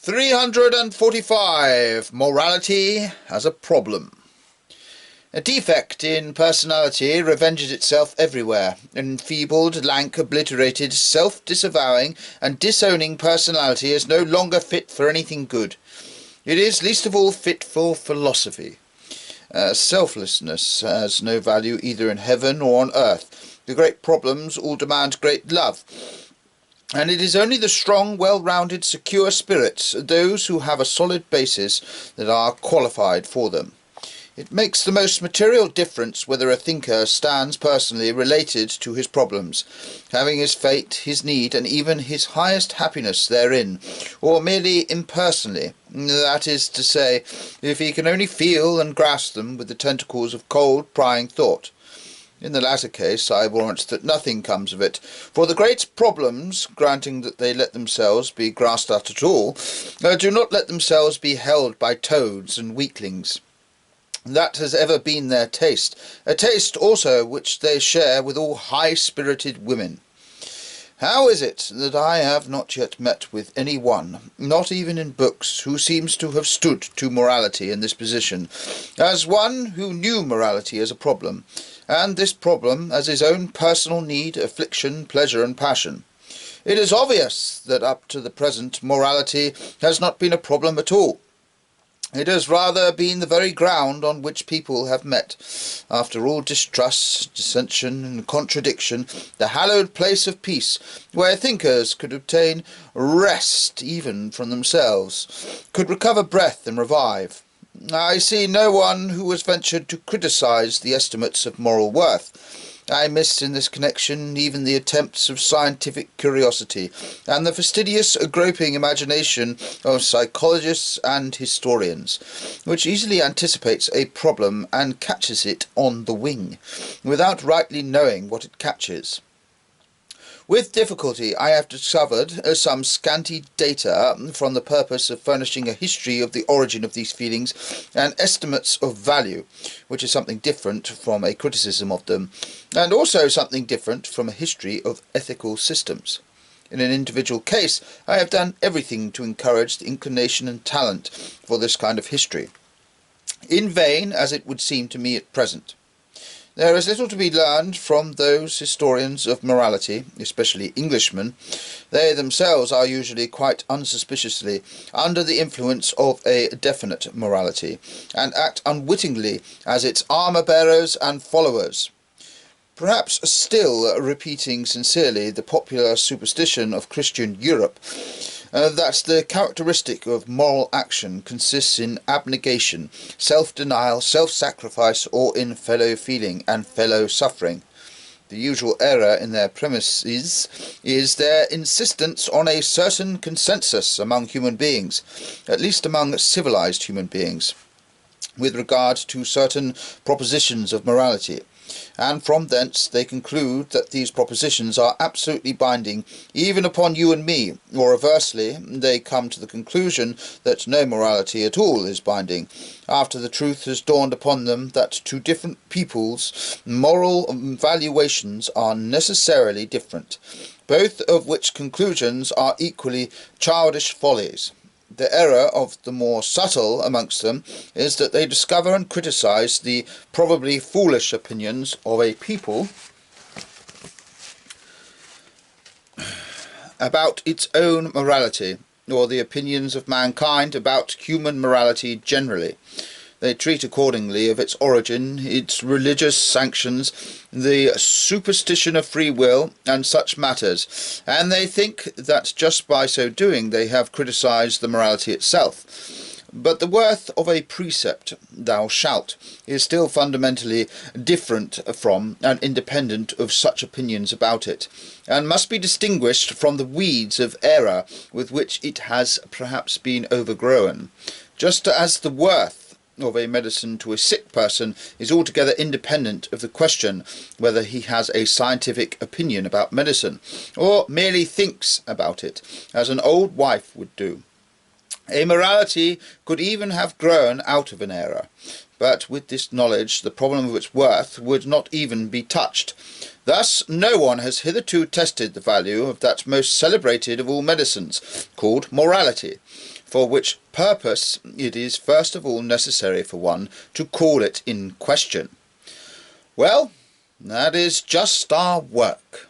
345. Morality as a problem. A defect in personality revenges itself everywhere. Enfeebled, lank, obliterated, self-disavowing and disowning personality is no longer fit for anything good. It is least of all fit for philosophy. Selflessness has no value either in heaven or on earth. The great problems all demand great love. And it is only the strong, well-rounded, secure spirits, those who have a solid basis, that are qualified for them. It makes the most material difference whether a thinker stands personally related to his problems, having his fate, his need, and even his highest happiness therein, or merely impersonally, that is to say, if he can only feel and grasp them with the tentacles of cold, prying thought. In the latter case, I warrant that nothing comes of it, for the great problems, granting that they let themselves be grasped at all, do not let themselves be held by toads and weaklings. That has ever been their taste, a taste also which they share with all high-spirited women. How is it that I have not yet met with any one, not even in books, who seems to have stood to morality in this position, as one who knew morality as a problem, and this problem as his own personal need, affliction, pleasure, and passion? It is obvious that up to the present morality has not been a problem at all. It has rather been the very ground on which people have met, after all distrust, dissension, and contradiction, the hallowed place of peace, where thinkers could obtain rest even from themselves, could recover breath and revive. I see no one who has ventured to criticise the estimates of moral worth. I miss in this connection even the attempts of scientific curiosity, and the fastidious groping imagination of psychologists and historians, which easily anticipates a problem and catches it on the wing, without rightly knowing what it catches. With difficulty I have discovered some scanty data from the purpose of furnishing a history of the origin of these feelings and estimates of value, which is something different from a criticism of them, and also something different from a history of ethical systems. In an individual case, I have done everything to encourage the inclination and talent for this kind of history. In vain, as it would seem to me at present. There is little to be learned from those historians of morality, especially Englishmen. They themselves are usually quite unsuspiciously under the influence of a definite morality, and act unwittingly as its armour-bearers and followers. Perhaps still repeating sincerely the popular superstition of Christian Europe, that the characteristic of moral action consists in abnegation, self-denial, self-sacrifice, or in fellow-feeling and fellow-suffering. The usual error in their premises is their insistence on a certain consensus among human beings, at least among civilized human beings, with regard to certain propositions of morality, and from thence they conclude that these propositions are absolutely binding even upon you and me, or reversely, they come to the conclusion that no morality at all is binding, after the truth has dawned upon them that to different peoples moral valuations are necessarily different, both of which conclusions are equally childish follies. The error of the more subtle amongst them is that they discover and criticise the probably foolish opinions of a people about its own morality, or the opinions of mankind about human morality generally. They treat accordingly of its origin, its religious sanctions, the superstition of free will, and such matters, and they think that just by so doing they have criticised the morality itself. But the worth of a precept, "thou shalt," is still fundamentally different from and independent of such opinions about it, and must be distinguished from the weeds of error with which it has perhaps been overgrown, just as the worth of a medicine to a sick person is altogether independent of the question whether he has a scientific opinion about medicine, or merely thinks about it, as an old wife would do. A morality could even have grown out of an error, but with this knowledge the problem of its worth would not even be touched. Thus no one has hitherto tested the value of that most celebrated of all medicines, called morality, for which purpose it is first of all necessary for one to call it in question. Well, that is just our work.